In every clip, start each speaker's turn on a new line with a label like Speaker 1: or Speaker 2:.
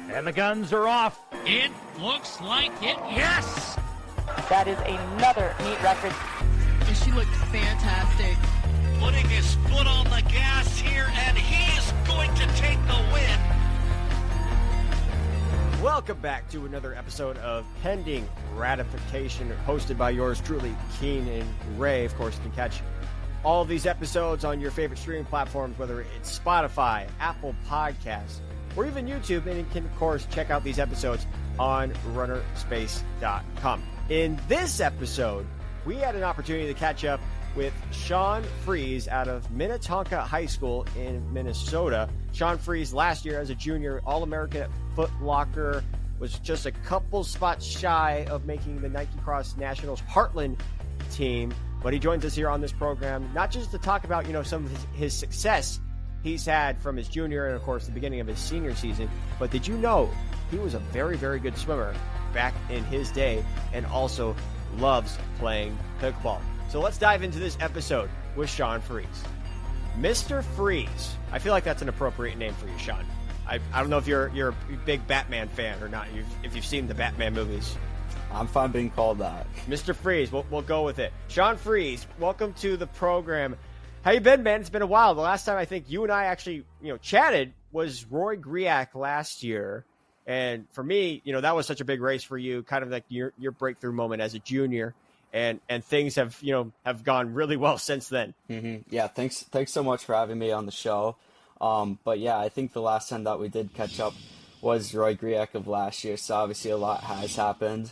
Speaker 1: And the guns are off.
Speaker 2: It looks like it, yes!
Speaker 3: That is another meet record.
Speaker 4: And she looked fantastic.
Speaker 2: Putting his foot on the gas here, and he is going to take the win.
Speaker 5: Welcome back to another episode of Pending Ratification, hosted by yours truly, Keenan Gray. Of course, you can catch all of these episodes on your favorite streaming platforms, whether it's Spotify, Apple Podcasts, or even YouTube, and you can, of course, check out these episodes on runnerspace.com. In this episode, we had an opportunity to catch up with Sean Freeze out of Minnetonka High School in Minnesota. Sean Freeze, last year as a junior, All-American at Foot Locker, was just a couple spots shy of making the Nike Cross Nationals Heartland team. But he joins us here on this program, not just to talk about, some of his success he's had from his junior and, of course, the beginning of his senior season, but did you know he was a very, very good swimmer back in his day and also loves playing pickleball? So let's dive into this episode with Sean Freeze. Mr. Freeze. I feel like that's an appropriate name for you, Sean. I don't know if you're a big Batman fan or not, if you've seen the Batman movies.
Speaker 6: I'm fine being called that.
Speaker 5: Mr. Freeze, we'll go with it. Sean Freeze, welcome to the program. How you been, man? It's been a while. The last time I think you and I actually, chatted was Roy Griak last year. And for me, that was such a big race for you, kind of like your breakthrough moment as a junior. And things have gone really well since then.
Speaker 6: Mm-hmm. Yeah, thanks so much for having me on the show. But yeah, I think the last time that we did catch up was Roy Griak of last year. So obviously a lot has happened.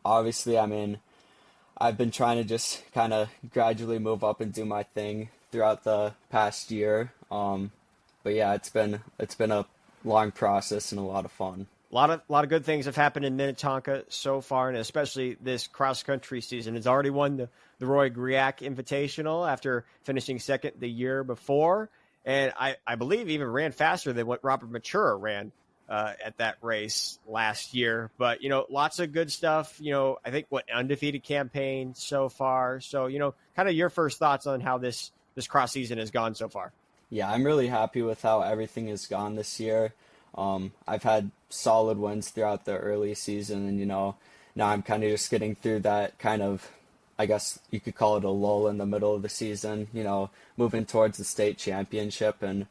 Speaker 6: Obviously, I've been trying to just kind of gradually move up and do my thing throughout the past year. But yeah, it's been a long process and a lot of fun.
Speaker 5: A lot of good things have happened in Minnetonka so far, and especially this cross-country season. It's already won the Roy Griak Invitational after finishing second the year before, and I believe even ran faster than what Robert Matura ran at that race last year. But, lots of good stuff. I think undefeated campaign so far. So, kind of your first thoughts on how this cross season has gone so far.
Speaker 6: Yeah, I'm really happy with how everything has gone this year. I've had solid wins throughout the early season, and now I'm kind of just getting through that kind of, I guess you could call it a lull in the middle of the season, moving towards the state championship, and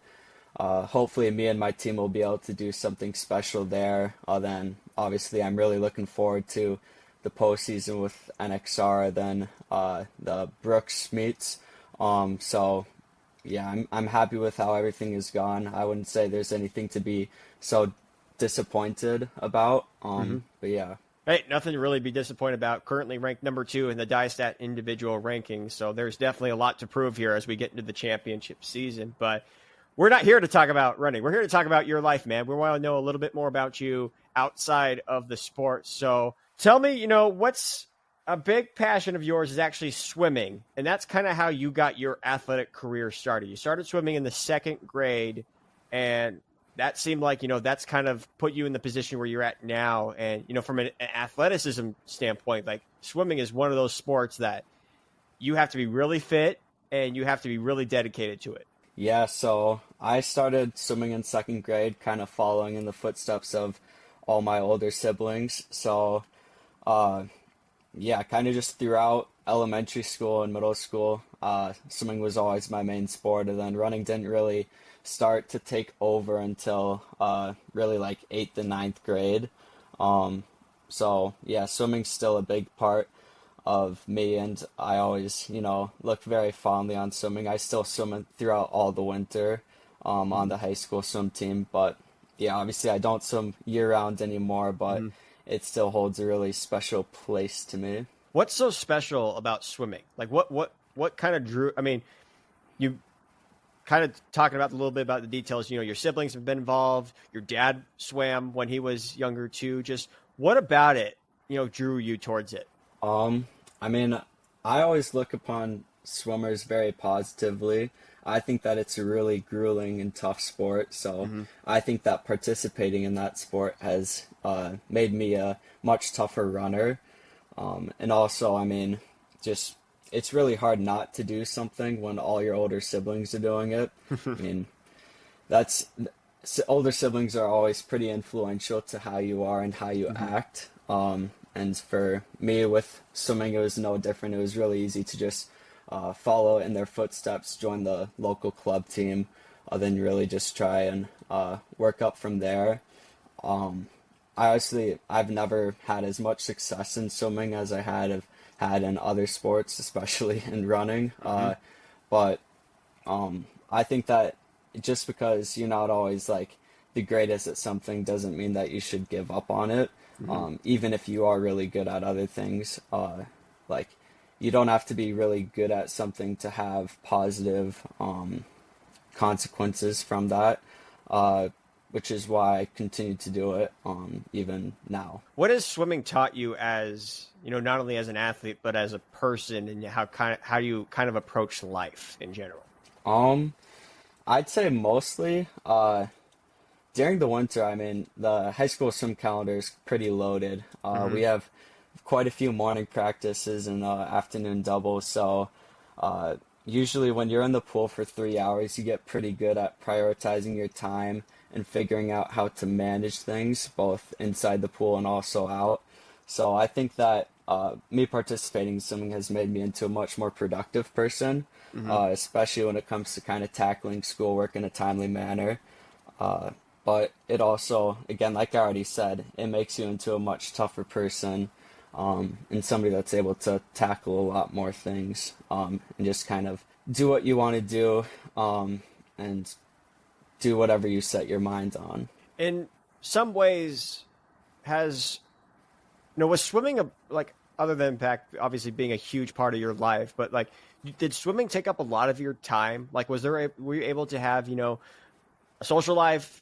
Speaker 6: hopefully me and my team will be able to do something special there. Then obviously I'm really looking forward to the postseason with NXR, then the Brooks meets. So yeah, I'm happy with how everything has gone. I wouldn't say there's anything to be so disappointed about. But yeah.
Speaker 5: Hey, nothing to really be disappointed about. Currently ranked number 2 in the Diestat individual rankings. So there's definitely a lot to prove here as we get into the championship season. But we're not here to talk about running. We're here to talk about your life, man. We want to know a little bit more about you outside of the sport. So tell me, what's a big passion of yours is actually swimming. And that's kind of how you got your athletic career started. You started swimming in the 2nd grade, and that seemed like, that's kind of put you in the position where you're at now. And, from an athleticism standpoint, like swimming is one of those sports that you have to be really fit and you have to be really dedicated to it.
Speaker 6: Yeah, so I started swimming in 2nd grade, kind of following in the footsteps of all my older siblings. So, yeah, kind of just throughout elementary school and middle school, swimming was always my main sport, and then running didn't really start to take over until really like 8th and 9th grade. So yeah, swimming's still a big part of me, and I always, look very fondly on swimming. I still swim throughout all the winter on the high school swim team, but yeah, obviously I don't swim year-round anymore, but it still holds a really special place to me.
Speaker 5: What's so special about swimming? Like what kind of drew, you kind of talking about a little bit about the details, your siblings have been involved, your dad swam when he was younger too. Just what about it, drew you towards it?
Speaker 6: I always look upon swimmers very positively. I think that it's a really grueling and tough sport, so I think that participating in that sport has made me a much tougher runner. And also, just it's really hard not to do something when all your older siblings are doing it. older siblings are always pretty influential to how you are and how you act. And for me with swimming, it was no different. It was really easy to just follow in their footsteps, join the local club team, then really just try and work up from there. I've never had as much success in swimming as I had in other sports, especially in running. But I think that just because you're not always like the greatest at something doesn't mean that you should give up on it. Even if you are really good at other things, like you don't have to be really good at something to have positive consequences from that, which is why I continue to do it even now.
Speaker 5: What has swimming taught you as, not only as an athlete, but as a person, and how you kind of approach life in general?
Speaker 6: I'd say mostly during the winter, I mean, the high school swim calendar is pretty loaded. We have quite a few morning practices and afternoon doubles. So usually when you're in the pool for 3 hours, you get pretty good at prioritizing your time and figuring out how to manage things, both inside the pool and also out. So I think that me participating in swimming has made me into a much more productive person, especially when it comes to kind of tackling schoolwork in a timely manner. But it also, again, like I already said, it makes you into a much tougher person, and somebody that's able to tackle a lot more things, and just kind of do what you want to do, and do whatever you set your mind on.
Speaker 5: In some ways, was swimming other than impact, obviously being a huge part of your life, but like, did swimming take up a lot of your time? Like, were you able to have, a social life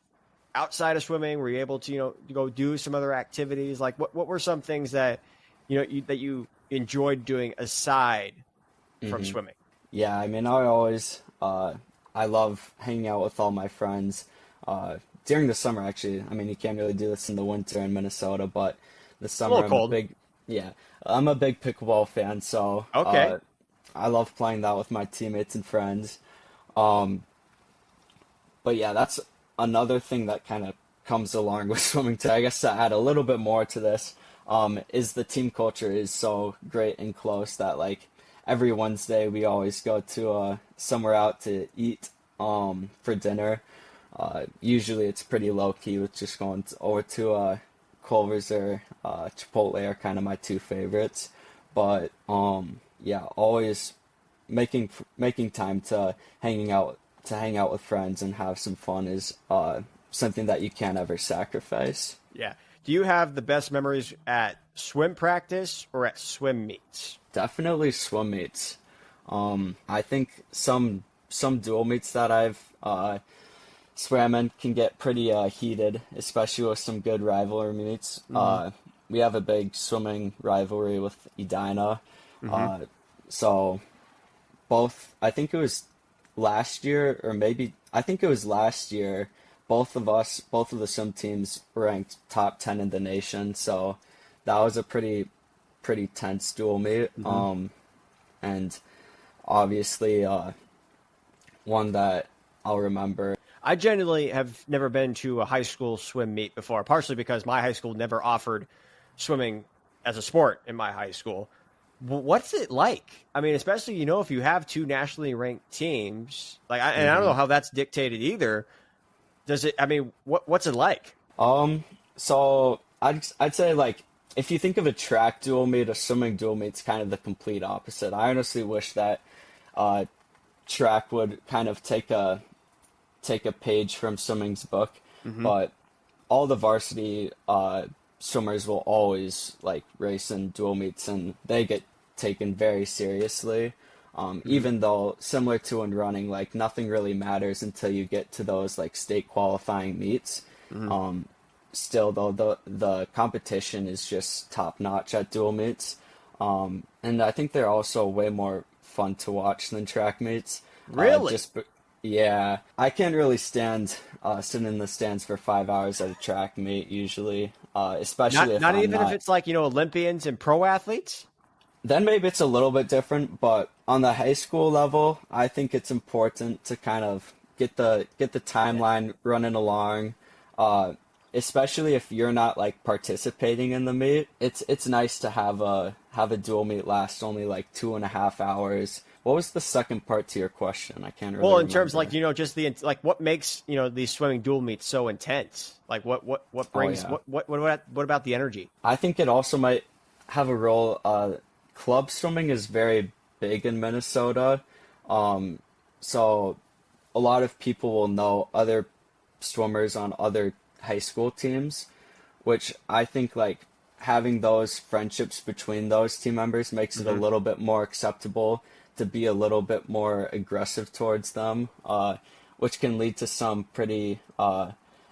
Speaker 5: outside of swimming? Were you able to, go do some other activities? Like, what were some things that, that you enjoyed doing aside from swimming?
Speaker 6: Yeah, I mean, I love hanging out with all my friends during the summer, actually. I mean, you can't really do this in the winter in Minnesota, but the summer I'm a big pickleball fan, so
Speaker 5: okay.
Speaker 6: I love playing that with my teammates and friends. But yeah, that's another thing that kind of comes along with swimming too. I guess to add a little bit more to this, is the team culture is so great and close that like every Wednesday we always go to somewhere out to eat for dinner. Usually it's pretty low key with just going over to Culver's or Chipotle are kind of my two favorites. But yeah, always making time to hang out with friends and have some fun is something that you can't ever sacrifice.
Speaker 5: Yeah. Do you have the best memories at swim practice or at swim meets?
Speaker 6: Definitely swim meets. I think some dual meets that I've swam in can get pretty heated, especially with some good rivalry meets. We have a big swimming rivalry with Edina. So both, I think it was last year, both of the swim teams ranked top 10 in the nation. So that was a pretty tense dual meet. And obviously one that I'll remember.
Speaker 5: I genuinely have never been to a high school swim meet before, partially because my high school never offered swimming as a sport in my high school. What's it like? I mean, especially, if you have two nationally ranked teams, like, and I don't know how that's dictated either. What's it like?
Speaker 6: So I'd say, like, if you think of a track dual meet, a swimming dual meet's kind of the complete opposite. I honestly wish that track would kind of take a page from swimming's book, but all the varsity swimmers will always like race in dual meets, and they get taken very seriously. Even though, similar to in running, like nothing really matters until you get to those like state qualifying meets. Still though, the competition is just top notch at dual meets, and I think they're also way more fun to watch than track meets.
Speaker 5: Really?
Speaker 6: Yeah, I can't really stand sitting in the stands for 5 hours at a track meet usually, especially
Speaker 5: if it's like, Olympians and pro athletes.
Speaker 6: Then maybe it's a little bit different, but on the high school level, I think it's important to kind of get the timeline running along. Especially if you're not like participating in the meet, it's nice to have a dual meet last only like 2.5 hours. What was the second part to your question? I can't really
Speaker 5: Well, in
Speaker 6: remember.
Speaker 5: terms like just what makes these swimming dual meets so intense? Like what brings what about the energy?
Speaker 6: I think it also might have a role. Club swimming is very big in Minnesota, so a lot of people will know other swimmers on other high school teams, which I think like having those friendships between those team members makes it a little bit more acceptable to be a little bit more aggressive towards them, which can lead to some pretty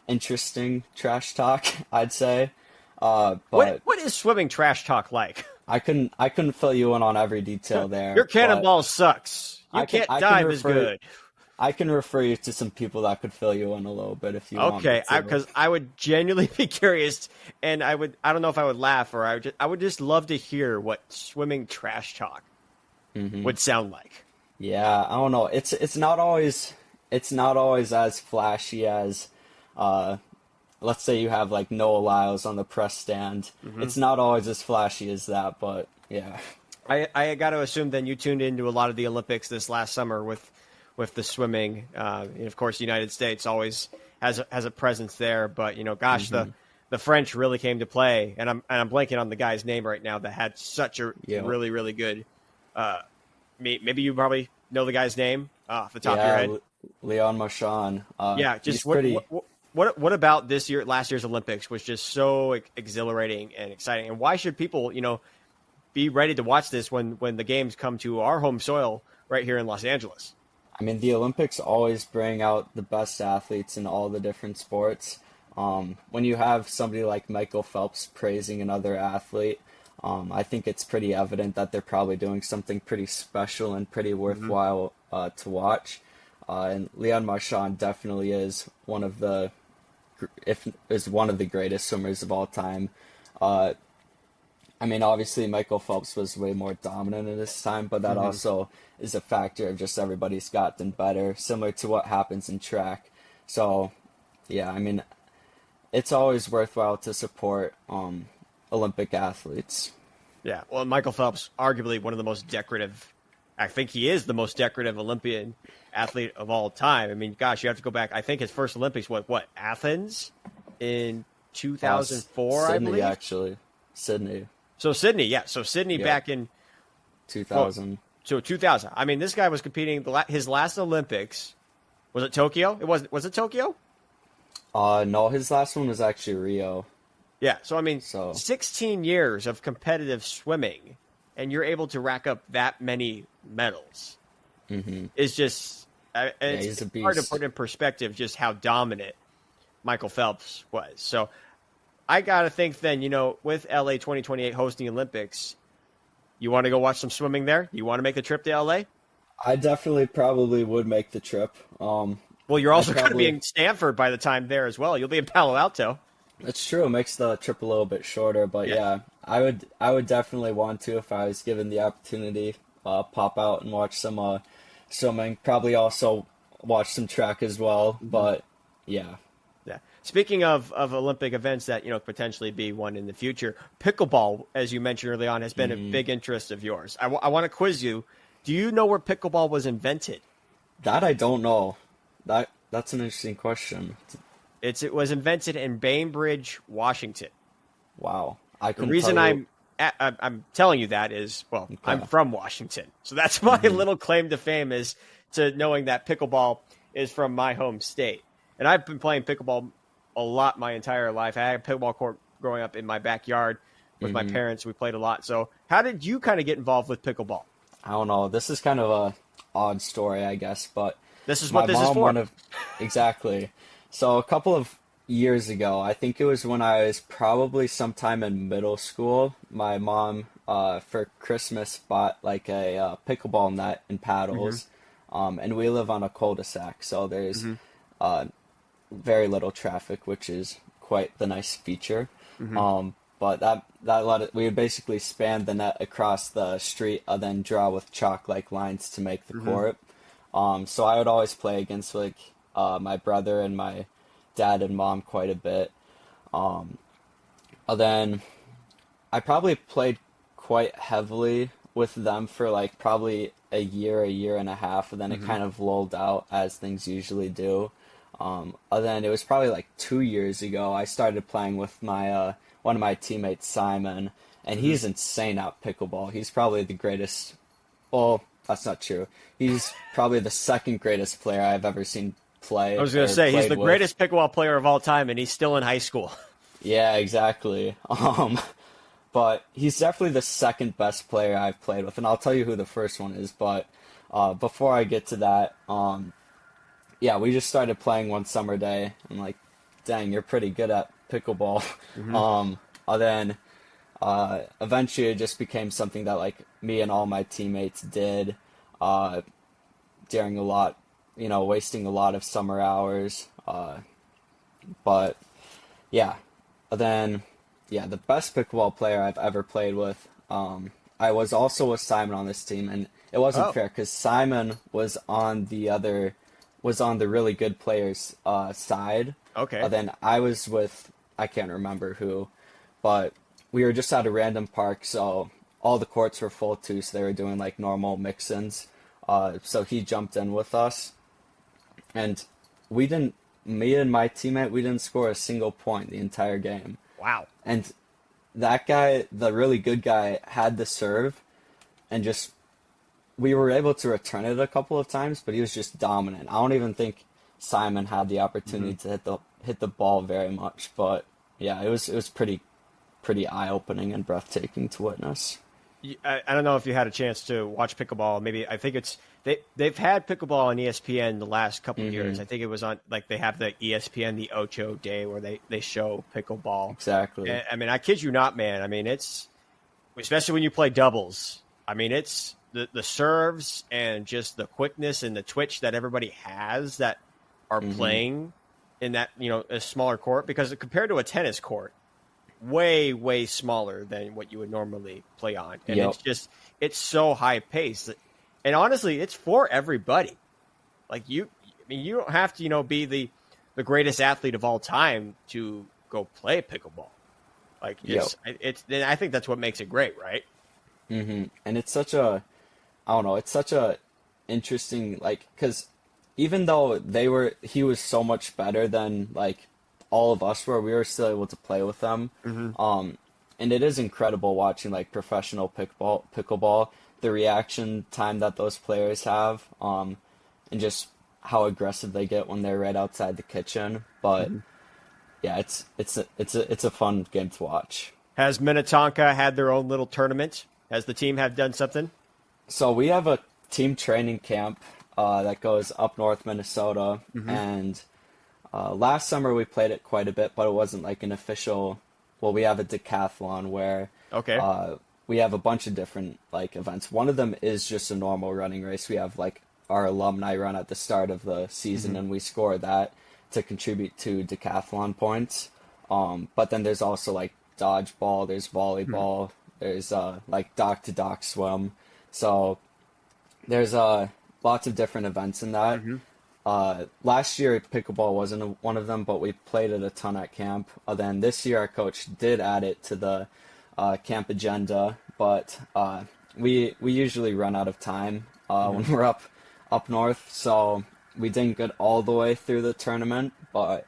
Speaker 6: interesting trash talk, I'd say. But
Speaker 5: what is swimming trash talk like?
Speaker 6: I couldn't fill you in on every detail there.
Speaker 5: Your cannonball sucks. You can't dive as good.
Speaker 6: I can refer you to some people that could fill you in a little bit if you want.
Speaker 5: Okay, because I would genuinely be curious, and I don't know if I would laugh or I would just love to hear what swimming trash talk would sound like.
Speaker 6: Yeah, I don't know. It's not always as flashy as let's say you have like Noah Lyles on the press stand. It's not always as flashy as that, but yeah.
Speaker 5: I got to assume then you tuned into a lot of the Olympics this last summer with the swimming. And of course, the United States always has a presence there. But gosh, the French really came to play, and I'm blanking on the guy's name right now that had such a really really good. Maybe you probably know the guy's name off the top of your head.
Speaker 6: Leon Marchand.
Speaker 5: Just what about last year's Olympics was just so exhilarating and exciting, and why should people be ready to watch this when the games come to our home soil right here in Los Angeles?
Speaker 6: I mean, the Olympics always bring out the best athletes in all the different sports. When you have somebody like Michael Phelps praising another athlete, I think it's pretty evident that they're probably doing something pretty special and pretty worthwhile to watch. And Leon Marchand definitely is one of the greatest swimmers of all time. I mean, obviously Michael Phelps was way more dominant in his time, but that also is a factor of just everybody's gotten better, similar to what happens in track. So, yeah, I mean, it's always worthwhile to support Olympic athletes.
Speaker 5: Yeah, well, Michael Phelps, arguably one of the most decorative, I think he is the most decorative Olympian athlete of all time. I mean, gosh, you have to go back. I think his first Olympics was what, Athens in 2004,
Speaker 6: Sydney,
Speaker 5: I believe?
Speaker 6: actually. Sydney.
Speaker 5: So Sydney, yeah. So Sydney back in
Speaker 6: 2000.
Speaker 5: Well, so 2000. I mean, this guy was competing his last Olympics. Was it Tokyo? Was it Tokyo?
Speaker 6: No, his last one was actually Rio.
Speaker 5: Yeah. So I mean, 16 years of competitive swimming, and you're able to rack up that many medals. Is just it's hard to put in perspective just how dominant Michael Phelps was. So I gotta think then, with LA 2028 hosting Olympics, you want to go watch some swimming there? You want to make the trip to LA?
Speaker 6: I definitely probably would make the trip.
Speaker 5: Well, you're also going to be in Stanford by the time there as well. You'll be in Palo Alto.
Speaker 6: That's true. It makes the trip a little bit shorter, but yeah, I would definitely want to if I was given the opportunity. Pop out and watch some swimming. Probably also watch some track as well. But yeah.
Speaker 5: Yeah. Speaking of Olympic events that potentially be one in the future, pickleball, as you mentioned early on, has been a big interest of yours. I want to quiz you. Do you know where pickleball was invented?
Speaker 6: That I don't know. That's an interesting question.
Speaker 5: It was invented in Bainbridge, Washington.
Speaker 6: Wow.
Speaker 5: The reason I'm telling you that is, I'm from Washington. So that's my little claim to fame, is to knowing that pickleball is from my home state. And I've been playing pickleball a lot my entire life. I had a pickleball court growing up in my backyard with my parents. We played a lot. So how did you kind of get involved with pickleball?
Speaker 6: I don't know. This is kind of a odd story, I guess, but
Speaker 5: this is what this is for.
Speaker 6: Exactly. So a couple of years ago, I think it was when I was probably sometime in middle school, my mom for Christmas bought like a pickleball net and paddles. And we live on a cul-de-sac, so there's very little traffic, which is quite the nice feature. But we would basically span the net across the street and then draw with chalk like lines to make the court. So I would always play against like my brother and my dad and mom quite a bit. And then I probably played quite heavily with them for like probably a year and a half, and then it kind of lulled out as things usually do. And then it was probably like 2 years ago I started playing with my one of my teammates, Simon, and he's insane at pickleball. He's probably the greatest. Well, that's not true. He's probably the second greatest player I've ever seen play.
Speaker 5: I was going to say, he's the greatest pickleball player of all time, and he's still in high school.
Speaker 6: Yeah, exactly. But he's definitely the second best player I've played with, and I'll tell you who the first one is. But before I get to that, yeah, we just started playing one summer day. I'm like, dang, you're pretty good at pickleball. And then eventually it just became something that like me and all my teammates did during wasting a lot of summer hours. But yeah, then the best pickleball player I've ever played with. I was also with Simon on this team, and it wasn't fair because Simon was on the really good players' side.
Speaker 5: Okay.
Speaker 6: Then I was with, I can't remember who, but we were just at a random park, so all the courts were full too, so they were doing like normal mix-ins. So he jumped in with us, and me and my teammate, we didn't score a single point the entire game.
Speaker 5: Wow.
Speaker 6: And that guy, the really good guy, had the serve, and we were able to return it a couple of times, but he was just dominant. I don't even think Simon had the opportunity to hit the ball very much, but yeah, it was pretty eye-opening and breathtaking to witness.
Speaker 5: I don't know if you had a chance to watch pickleball. Maybe I think they've had pickleball on ESPN the last couple of years. I think it was on, like, they have the ESPN the Ocho Day where they show pickleball.
Speaker 6: Exactly.
Speaker 5: And, I mean, I kid you not, man. I mean, it's, especially when you play doubles. I mean, it's the serves and just the quickness and the twitch that everybody has that are playing in that, a smaller court, because compared to a tennis court, way, way smaller than what you would normally play on. And it's so high paced. And honestly, it's for everybody. Like you don't have to, be the greatest athlete of all time to go play pickleball. Like I think that's what makes it great, right?
Speaker 6: And it's such a interesting, like, because even though he was so much better than like all of us were, we were still able to play with them. And it is incredible watching like professional pickleball, the reaction time that those players have, and just how aggressive they get when they're right outside the kitchen. But yeah, it's a fun game to watch.
Speaker 5: Has Minnetonka had their own little tournament? Has the team done something?
Speaker 6: So we have a team training camp that goes up north Minnesota, and last summer we played it quite a bit, but it wasn't like an official. Well, we have a decathlon where we have a bunch of different like events. One of them is just a normal running race. We have like our alumni run at the start of the season, and we score that to contribute to decathlon points. But then there's also like dodgeball, there's volleyball, there's like dock to dock swim. So there's lots of different events in that. Last year, pickleball wasn't one of them, but we played it a ton at camp. Then this year, our coach did add it to the camp agenda, but we usually run out of time when we're up north, so we didn't get all the way through the tournament. But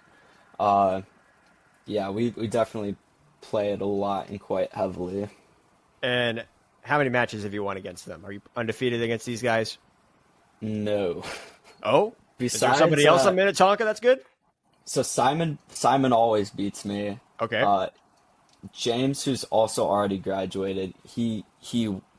Speaker 6: yeah, we definitely play it a lot and quite heavily.
Speaker 5: And how many matches have you won against them? Are you undefeated against these guys?
Speaker 6: No.
Speaker 5: Oh?
Speaker 6: Besides,
Speaker 5: is there somebody else on Minnetonka that's good?
Speaker 6: So Simon always beats me.
Speaker 5: Okay.
Speaker 6: James, who's also already graduated, he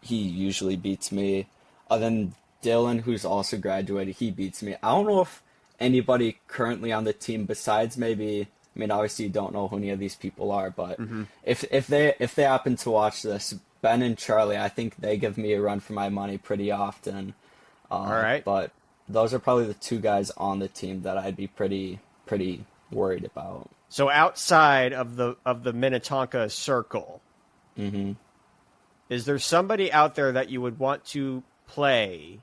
Speaker 6: usually beats me. Then Dylan, who's also graduated, he beats me. I don't know if anybody currently on the team besides maybe, I mean, obviously you don't know who any of these people are, but if they happen to watch this, Ben and Charlie, I think they give me a run for my money pretty often.
Speaker 5: All right.
Speaker 6: But those are probably the two guys on the team that I'd be pretty worried about.
Speaker 5: So outside of the Minnetonka circle, is there somebody out there that you would want to play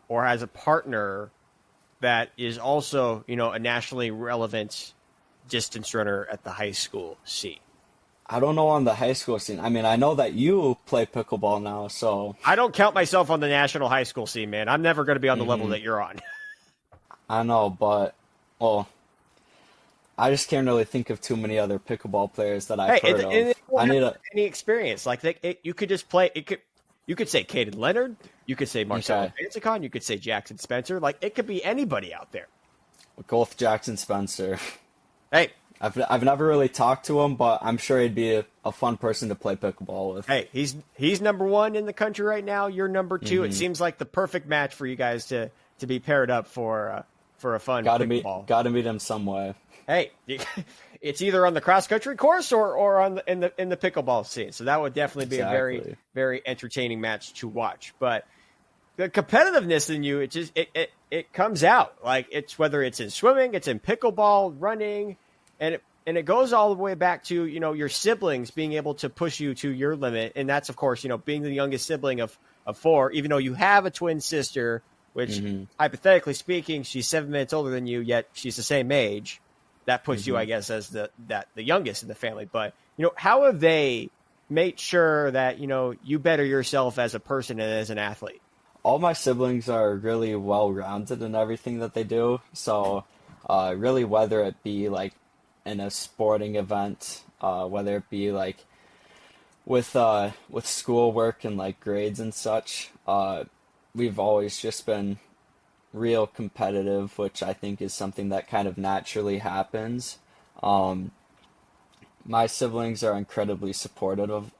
Speaker 5: or as a partner that is also, a nationally relevant distance runner at the high school scene?
Speaker 6: I don't know on the high school scene. I mean, I know that you play pickleball now, so
Speaker 5: I don't count myself on the national high school scene, man. I'm never going to be on the level that you're on.
Speaker 6: I know, but well, I just can't really think of too many other pickleball players that I've heard of. I need
Speaker 5: any experience. Like you could just play. You could say Caden Leonard. You could say Marcelo Vanzicon. You could say Jackson Spencer. Like it could be anybody out there.
Speaker 6: We'll go with Jackson Spencer.
Speaker 5: Hey,
Speaker 6: I've never really talked to him, but I'm sure he'd be a fun person to play pickleball with.
Speaker 5: hey, he's number one in the country right now. You're number two. It seems like the perfect match for you guys to be paired up for a fun pickleball.
Speaker 6: Gotta meet him some way.
Speaker 5: Hey, it's either on the cross country course or on in the pickleball scene. So that would definitely be a very, very entertaining match to watch. But the competitiveness in you, it comes out. Like it's whether it's in swimming, it's in pickleball, running, and it goes all the way back to your siblings being able to push you to your limit. And that's of course being the youngest sibling of four. Even though you have a twin sister, which hypothetically speaking, she's 7 minutes older than you, yet she's the same age. That puts you, I guess, as the youngest in the family. But, how have they made sure that, you better yourself as a person and as an athlete?
Speaker 6: All my siblings are really well-rounded in everything that they do. So really, whether it be like in a sporting event, whether it be like with schoolwork and like grades and such, we've always just been real competitive, which I think is something that kind of naturally happens. My siblings are incredibly supportive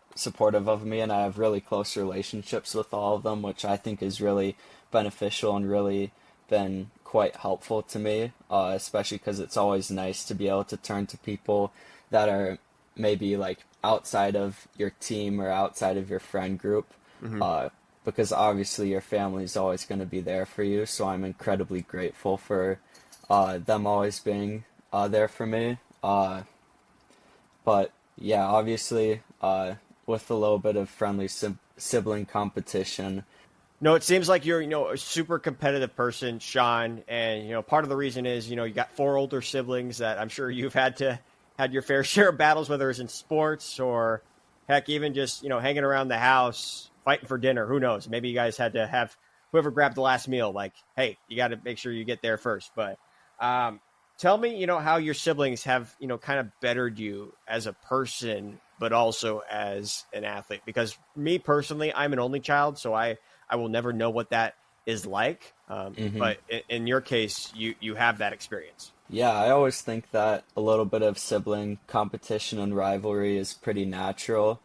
Speaker 6: of me, and I have really close relationships with all of them, which I think is really beneficial and really been quite helpful to me, especially because it's always nice to be able to turn to people that are maybe like outside of your team or outside of your friend group. Because obviously your family is always going to be there for you. So I'm incredibly grateful for them always being there for me. But yeah, obviously with a little bit of friendly sibling competition.
Speaker 5: No, it seems like you're, a super competitive person, Sean. And, part of the reason is, you got 4 older siblings that I'm sure you've had your fair share of battles, whether it's in sports or heck, even just, hanging around the house, fighting for dinner. Who knows? Maybe you guys had to have whoever grabbed the last meal, like, hey, you got to make sure you get there first. But tell me, how your siblings have, kind of bettered you as a person, but also as an athlete. Because me personally, I'm an only child, so I will never know what that is like. But in your case, you have that experience.
Speaker 6: Yeah, I always think that a little bit of sibling competition and rivalry is pretty natural.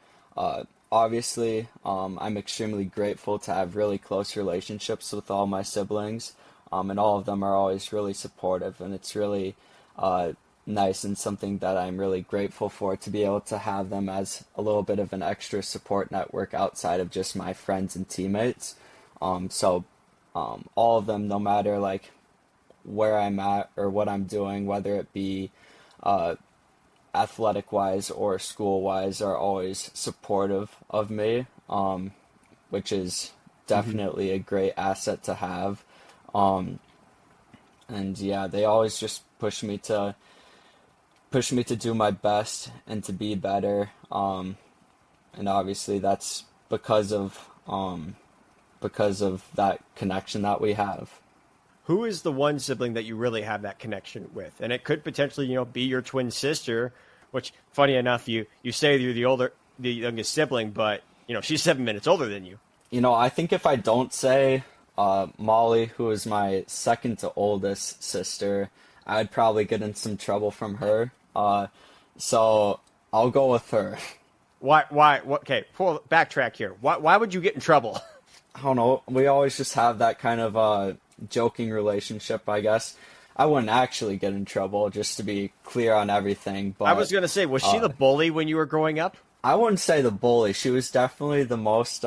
Speaker 6: Obviously, I'm extremely grateful to have really close relationships with all my siblings, and all of them are always really supportive, and it's really nice and something that I'm really grateful for, to be able to have them as a little bit of an extra support network outside of just my friends and teammates. So all of them, no matter like where I'm at or what I'm doing, whether it be athletic-wise or school-wise, are always supportive of me, which is definitely a great asset to have. And yeah, they always just push me to do my best and to be better. And obviously that's because of that connection that we have.
Speaker 5: Who is the one sibling that you really have that connection with? And it could potentially, be your twin sister, which, funny enough, you say you're the youngest sibling, but, she's 7 minutes older than you.
Speaker 6: I think if I don't say Molly, who is my second to oldest sister, I'd probably get in some trouble from her. So I'll go with her.
Speaker 5: Why? Okay, backtrack here. Why would you get in trouble?
Speaker 6: I don't know. We always just have that kind of joking relationship, I guess. I wouldn't actually get in trouble, just to be clear on everything. But
Speaker 5: I was going to say, was she the bully when you were growing up?
Speaker 6: I wouldn't say the bully. She was definitely the most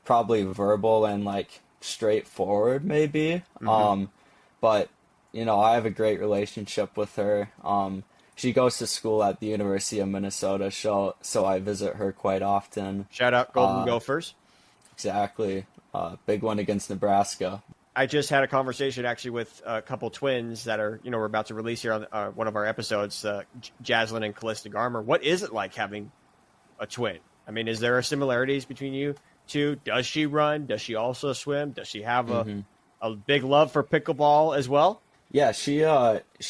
Speaker 6: probably verbal and like straightforward, maybe. But I have a great relationship with her. She goes to school at the University of Minnesota, so I visit her quite often.
Speaker 5: Shout out Golden Gophers.
Speaker 6: Exactly. Big one against Nebraska.
Speaker 5: I just had a conversation actually with a couple twins that are, we're about to release here on one of our episodes, Jaslyn and Callista Garmer. What is it like having a twin? I mean, is there similarities between you two? Does she run? Does she also swim? Does she have a big love for pickleball as well?
Speaker 6: Yeah, she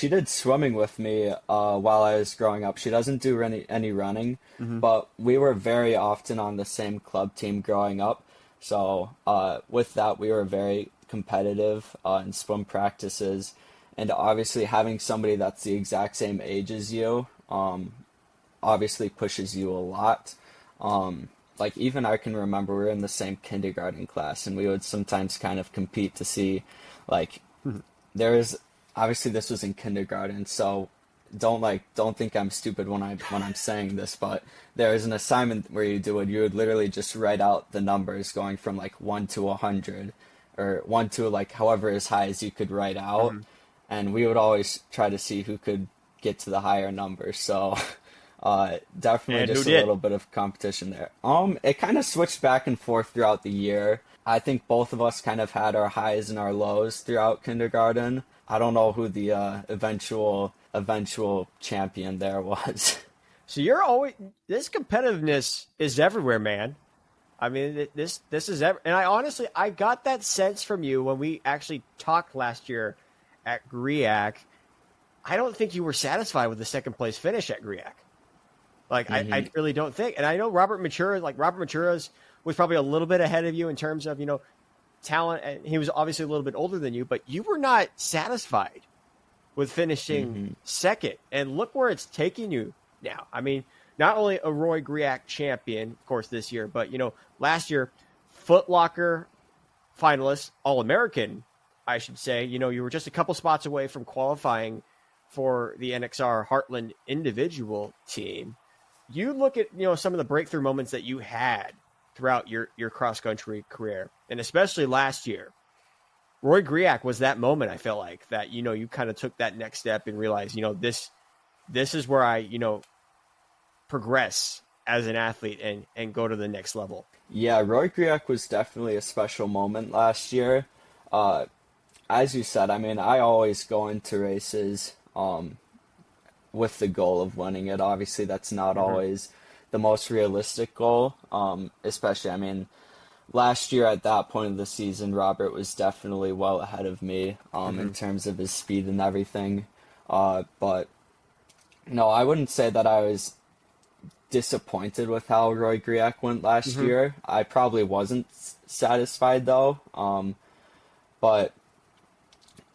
Speaker 6: did swimming with me while I was growing up. She doesn't do any running, but we were very often on the same club team growing up. So with that, we were very competitive in swim practices, and obviously having somebody that's the exact same age as you obviously pushes you a lot. Like even I can remember we were in the same kindergarten class, and we would sometimes kind of compete to see, like, there is obviously this was in kindergarten, so don't think I'm stupid when I'm saying this, but there is an assignment where you would literally just write out the numbers going from like 1 to 100, or 1 to like however as high as you could write out, and we would always try to see who could get to the higher number. So definitely
Speaker 5: and
Speaker 6: just a little bit of competition there. It kind of switched back and forth throughout the year. I think both of us kind of had our highs and our lows throughout kindergarten. I don't know who the eventual champion there was.
Speaker 5: So this competitiveness is everywhere, man. I mean, this is and I got that sense from you when we actually talked last year at GRIAC. I don't think you were satisfied with the second place finish at GRIAC. Like, I really don't think. And I know Robert Matura was probably a little bit ahead of you in terms of, talent. And he was obviously a little bit older than you, but you were not satisfied with finishing second. And look where it's taking you now. I mean, not only a Roy GRIAC champion, of course, this year, but, last year, Foot Locker finalist, All-American, I should say. You were just a couple spots away from qualifying for the NXR Heartland individual team. You look at, some of the breakthrough moments that you had throughout your cross-country career, and especially last year. Roy GRIAC was that moment, I felt like, that, you kind of took that next step and realized, this is where I, progress as an athlete and go to the next level.
Speaker 6: Yeah, Roy GRIAC was definitely a special moment last year. As you said, I mean, I always go into races with the goal of winning it. Obviously, that's not always the most realistic goal, especially, I mean, last year at that point of the season, Robert was definitely well ahead of me in terms of his speed and everything. But no, I wouldn't say that I was disappointed with how Roy GRIAC went last year. I probably wasn't satisfied though. But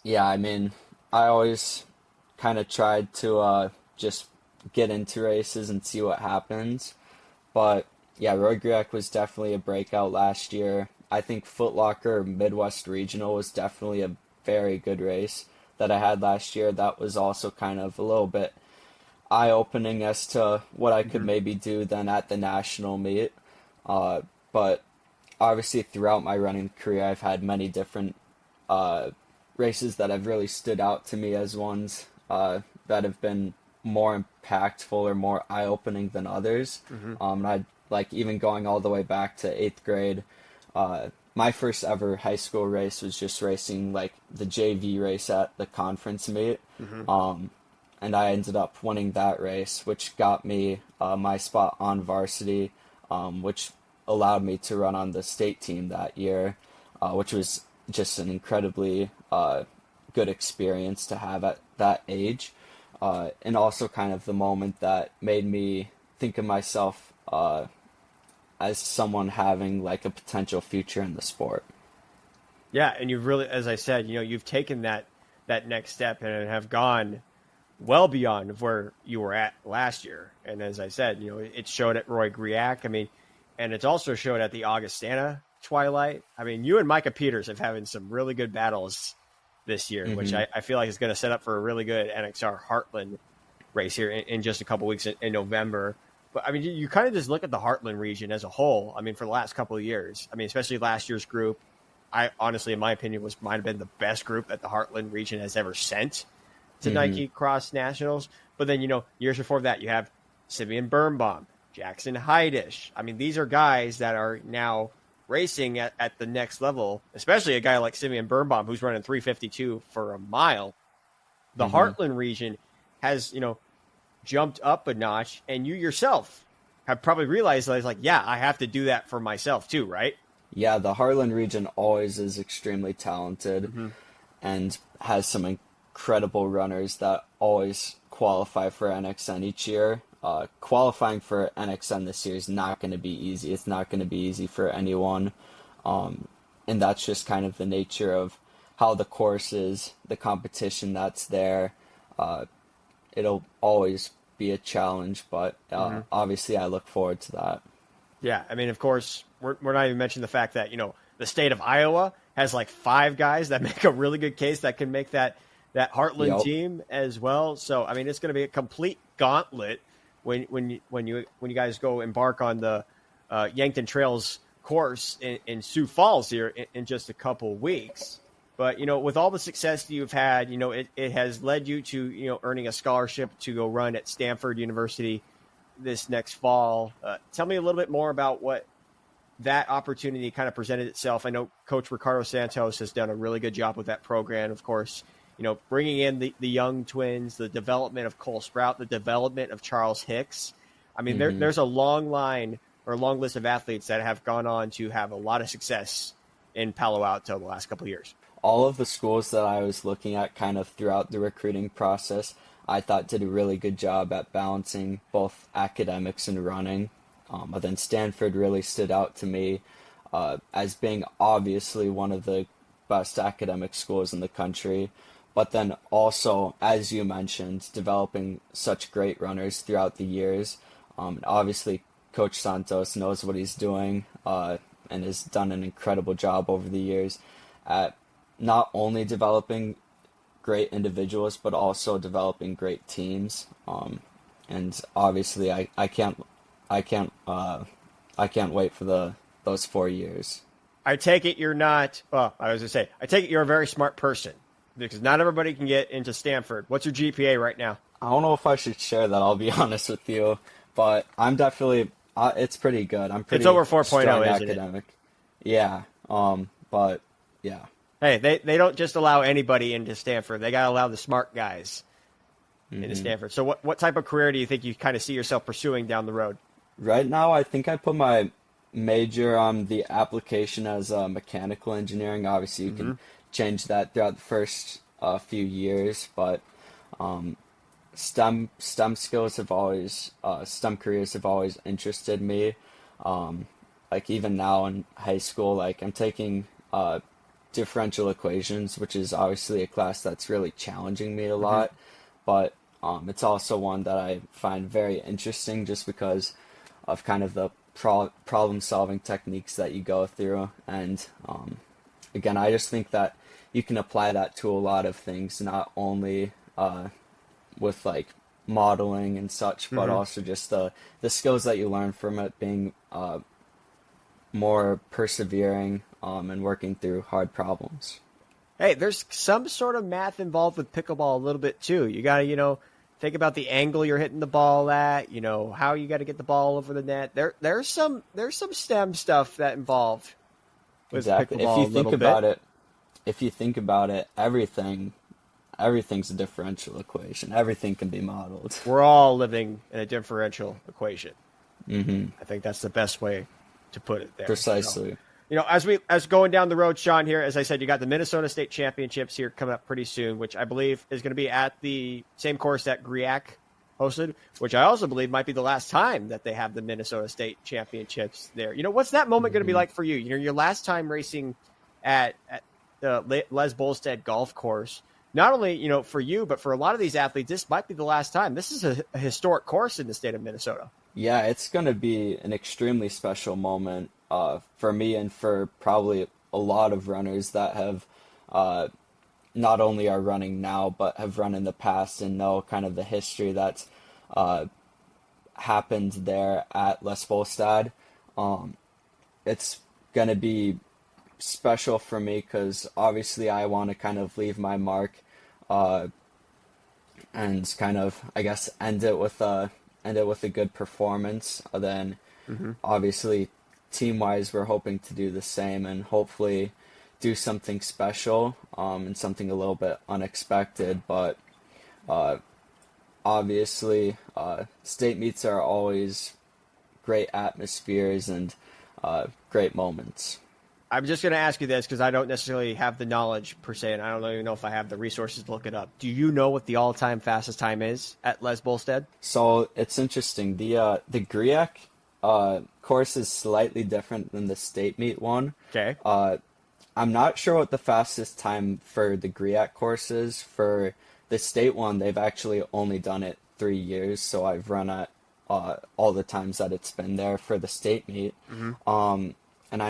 Speaker 6: yeah, I mean, I always kind of tried to just get into races and see what happens. But yeah, Roy GRIAC was definitely a breakout last year. I think Foot Locker Midwest Regional was definitely a very good race that I had last year. That was also kind of a little bit eye-opening as to what I could maybe do then at the national meet. But obviously throughout my running career, I've had many different races that have really stood out to me as ones that have been more impactful or more eye-opening than others. And I'd like even going all the way back to 8th grade. My first ever high school race was just racing like the JV race at the conference meet. And I ended up winning that race, which got me my spot on varsity, which allowed me to run on the state team that year, which was just an incredibly good experience to have at that age. And also kind of the moment that made me think of myself as someone having like a potential future in the sport.
Speaker 5: Yeah, and you've really, as I said, you've taken that next step and have gone well beyond where you were at last year. And as I said, it showed at Roy GRIAC. I mean, and it's also showed at the Augustana Twilight. I mean, you and Micah Peters have having some really good battles this year, which I feel like is going to set up for a really good NXR Heartland race here in just a couple weeks in November. But I mean, you kind of just look at the Heartland region as a whole. I mean, for the last couple of years, I mean, especially last year's group, I honestly, in my opinion, might have been the best group that the Heartland region has ever sent to Nike Cross Nationals. But then, years before that, you have Simeon Birnbaum, Jackson Heidish. I mean, these are guys that are now racing at the next level, especially a guy like Simeon Birnbaum, who's running 352 for a mile. The Heartland region has, jumped up a notch, and you yourself have probably realized that, like, yeah, I have to do that for myself too, right?
Speaker 6: Yeah, the Heartland region always is extremely talented and has some incredible runners that always qualify for NXN each year. Qualifying for NXN this year is not going to be easy. It's not going to be easy for anyone. And that's just kind of the nature of how the course is, the competition that's there. It'll always be a challenge, but obviously I look forward to that.
Speaker 5: Yeah, I mean, of course, we're not even mentioning the fact that, the state of Iowa has like 5 guys that make a really good case that can make that Heartland team as well. So, I mean, it's going to be a complete gauntlet when you guys go embark on the Yankton Trails course in Sioux Falls here in just a couple weeks. But, with all the success that you've had, it has led you to, earning a scholarship to go run at Stanford University this next fall. Tell me a little bit more about what that opportunity kind of presented itself. I know Coach Ricardo Santos has done a really good job with that program, of course, bringing in the young twins, the development of Cole Sprout, the development of Charles Hicks. I mean, there's a long list of athletes that have gone on to have a lot of success in Palo Alto the last couple of years.
Speaker 6: All of the schools that I was looking at kind of throughout the recruiting process, I thought did a really good job at balancing both academics and running. But then Stanford really stood out to me as being obviously one of the best academic schools in the country. But then also, as you mentioned, developing such great runners throughout the years. Obviously, Coach Santos knows what he's doing and has done an incredible job over the years at not only developing great individuals, but also developing great teams. And obviously, I can't wait for those 4 years.
Speaker 5: I take it you're not. Well, I was going to say, I take it you're a very smart person because not everybody can get into Stanford. What's your GPA right now?
Speaker 6: I don't know if I should share that. I'll be honest with you, but I'm definitely. It's pretty good. I'm pretty.
Speaker 5: It's over 4.0,
Speaker 6: strong
Speaker 5: isn't
Speaker 6: academic. It? Yeah. But yeah.
Speaker 5: Hey, they don't just allow anybody into Stanford. They got to allow the smart guys into Stanford. So what type of career do you think you kind of see yourself pursuing down the road?
Speaker 6: Right now, I think I put my major on the application as mechanical engineering. Obviously, you can change that throughout the first few years, but STEM skills have always STEM careers have always interested me. Like even now in high school, like I'm taking differential equations, which is obviously a class that's really challenging me a lot, but it's also one that I find very interesting just because of kind of the problem-solving techniques that you go through. And again, I just think that you can apply that to a lot of things, not only with like modeling and such, but also just the skills that you learn from it being more persevering and working through hard problems.
Speaker 5: Hey, there's some sort of math involved with pickleball a little bit too. You got to, think about the angle you're hitting the ball at, how you got to get the ball over the net. There's some STEM stuff that involved with pickleball.
Speaker 6: If you think about it, everything's a differential equation. Everything can be modeled.
Speaker 5: We're all living in a differential equation.
Speaker 6: I
Speaker 5: think that's the best way to put it there.
Speaker 6: Precisely.
Speaker 5: As going down the road, Sean, here, as I said, you got the Minnesota State Championships here coming up pretty soon, which I believe is going to be at the same course that GRIAC hosted, which I also believe might be the last time that they have the Minnesota State Championships there. What's that moment going to be like for you? Your last time racing at the Les Bolstad Golf Course, not only, for you, but for a lot of these athletes, this might be the last time. This is a historic course in the state of Minnesota.
Speaker 6: Yeah, it's going to be an extremely special moment for me and for probably a lot of runners that have not only are running now, but have run in the past and know kind of the history that's happened there at Les Bolstad. It's going to be special for me because obviously I want to kind of leave my mark and kind of, I guess, end it with a good performance. Then obviously team-wise, we're hoping to do the same and hopefully do something special and something a little bit unexpected. But obviously, state meets are always great atmospheres and great moments.
Speaker 5: I'm just going to ask you this because I don't necessarily have the knowledge per se, and I don't even know if I have the resources to look it up. Do you know what the all-time fastest time is at Les Bolstead?
Speaker 6: So it's interesting. The GRIAC course is slightly different than the state meet one.
Speaker 5: Okay.
Speaker 6: I'm not sure what the fastest time for the GRIAC course is. For the state one, they've actually only done it 3 years, so I've run at all the times that it's been there for the state meet. Mm-hmm. And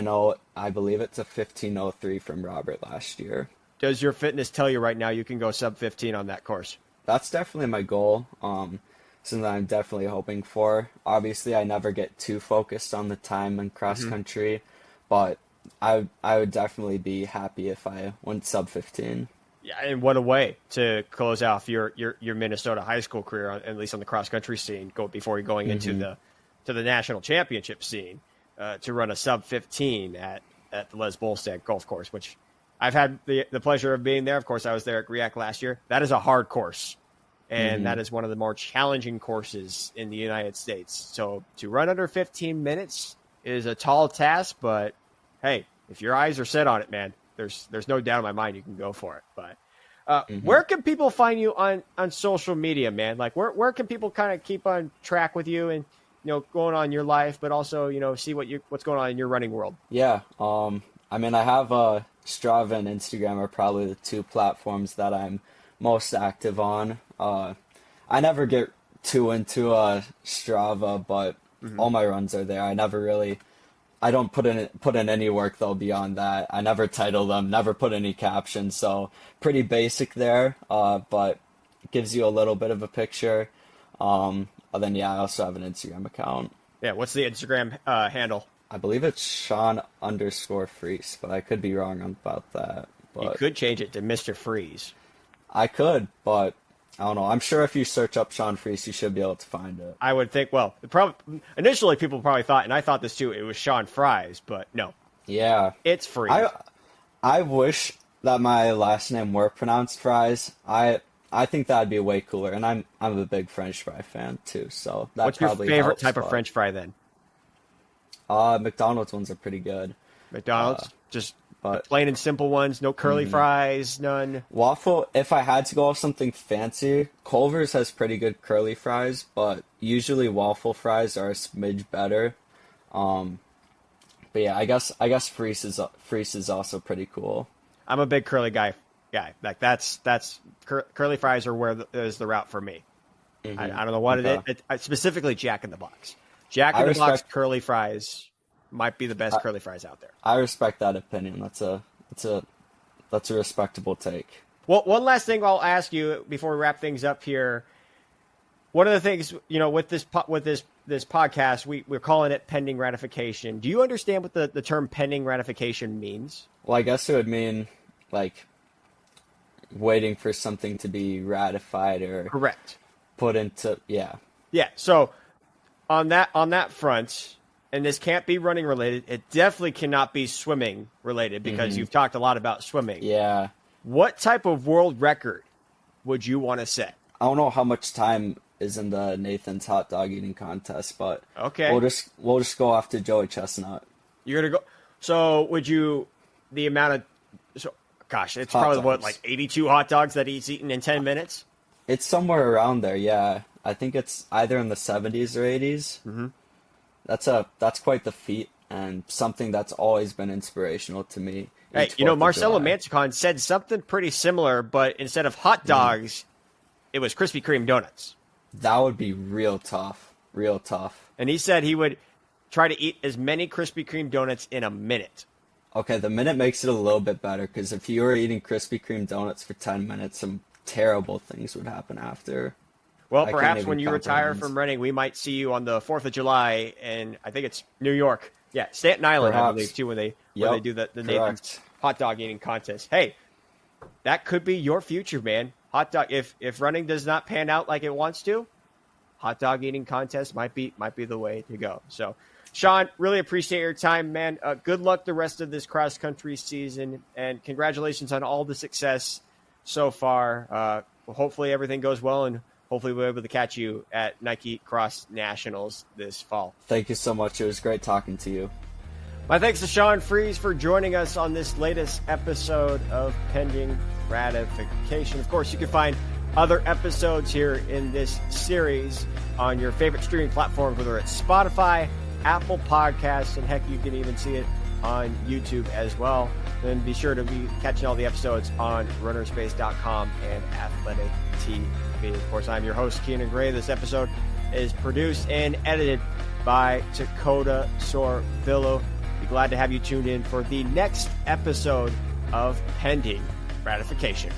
Speaker 6: I believe it's a 15:03 from Robert last year.
Speaker 5: Does your fitness tell you right now you can go sub 15 on that course? That's
Speaker 6: definitely my goal. Something that I'm definitely hoping for. Obviously, I never get too focused on the time in cross country, but I would definitely be happy if I went sub 15.
Speaker 5: Yeah, and what a way to close off your Minnesota high school career, at least on the cross country scene, before you're going into the national championship scene. To run a sub 15 at the Les Bolstead golf course, which I've had the pleasure of being there. Of course, I was there at GRIAC last year. That is a hard course, and that is one of the more challenging courses in the United States. So to run under 15 minutes is a tall task, but hey, if your eyes are set on it, man, there's no doubt in my mind you can go for it. But where can people find you on social media, man? Like where can people kind of keep on track with you and going on in your life, but also, see what's going on in your running world?
Speaker 6: Yeah. I have Strava and Instagram are probably the two platforms that I'm most active on. I never get too into Strava, but all my runs are there. I don't put in any work though beyond that. I never title them, never put any captions. So pretty basic there, but it gives you a little bit of a picture. Then, I also have an Instagram account.
Speaker 5: Yeah, what's the Instagram handle?
Speaker 6: I believe it's Sean_Freeze, but I could be wrong about that. But
Speaker 5: you could change it to Mr. Freeze.
Speaker 6: I could, but I don't know. I'm sure if you search up Sean Freeze, you should be able to find it.
Speaker 5: I would think, initially people probably thought, and I thought this too, it was Sean Fries, but no.
Speaker 6: Yeah.
Speaker 5: It's Freeze.
Speaker 6: I wish that my last name were pronounced Fries. I think that'd be way cooler, and I'm a big French fry fan too. So that
Speaker 5: what's your
Speaker 6: probably
Speaker 5: favorite
Speaker 6: helps,
Speaker 5: type of French fry then?
Speaker 6: McDonald's ones are pretty good.
Speaker 5: McDonald's, just plain and simple ones, no curly fries, none.
Speaker 6: Waffle. If I had to go with something fancy, Culver's has pretty good curly fries, but usually waffle fries are a smidge better. But yeah, I guess Freeze is also pretty cool.
Speaker 5: I'm a big curly guy. Like that's curly fries are where is the route for me. I don't know what it is. Specifically Jack in the Box. Jack in the Box curly fries might be the best curly fries out there.
Speaker 6: I respect that opinion. That's a respectable take.
Speaker 5: Well, one last thing I'll ask you before we wrap things up here. One of the things, with this podcast, we're calling it pending ratification. Do you understand what the term pending ratification means?
Speaker 6: Well, I guess it would mean like waiting for something to be ratified or
Speaker 5: correct
Speaker 6: put into yeah.
Speaker 5: So on that front, and this can't be running related, it definitely cannot be swimming related because you've talked a lot about swimming.
Speaker 6: Yeah.
Speaker 5: What type of world record would you want to set?
Speaker 6: I don't know how much time is in the Nathan's hot dog eating contest, but
Speaker 5: okay,
Speaker 6: we'll just go after Joey Chestnut.
Speaker 5: You're gonna go. So would you the amount of gosh, it's hot probably dogs. Like 82 hot dogs that he's eaten in 10 minutes?
Speaker 6: It's somewhere around there, yeah. I think it's either in the 70s or 80s. Mm-hmm. That's quite the feat and something that's always been inspirational to me.
Speaker 5: Hey, Marcelo Manticon said something pretty similar, but instead of hot dogs, it was Krispy Kreme donuts.
Speaker 6: That would be real tough.
Speaker 5: And he said he would try to eat as many Krispy Kreme donuts in a minute.
Speaker 6: Okay, the minute makes it a little bit better because if you were eating Krispy Kreme donuts for 10 minutes, some terrible things would happen after.
Speaker 5: Well, perhaps when you retire from running, we might see you on the 4th of July, and I think it's New York. Yeah, Staten Island, perhaps. I believe, too, when they do the Nathan's hot dog eating contest. Hey, that could be your future, man. Hot dog. If running does not pan out like it wants to, hot dog eating contest might be the way to go. So, Sean, really appreciate your time, man. Good luck the rest of this cross country season, and congratulations on all the success so far. Hopefully everything goes well, and hopefully we'll be able to catch you at Nike Cross Nationals this fall.
Speaker 6: Thank you so much. It was great talking to you.
Speaker 5: My thanks to Sean Freeze for joining us on this latest episode of Pending Ratification. Of course, you can find other episodes here in this series on your favorite streaming platforms, whether it's Spotify, Apple Podcasts, and heck, you can even see it on YouTube as well. And be sure to be catching all the episodes on runnerspace.com and Athletic TV. Of course, I'm your host, Keenan Gray. This episode is produced and edited by Dakota Sorvillo. Be glad to have you tuned in for the next episode of Pending Ratification.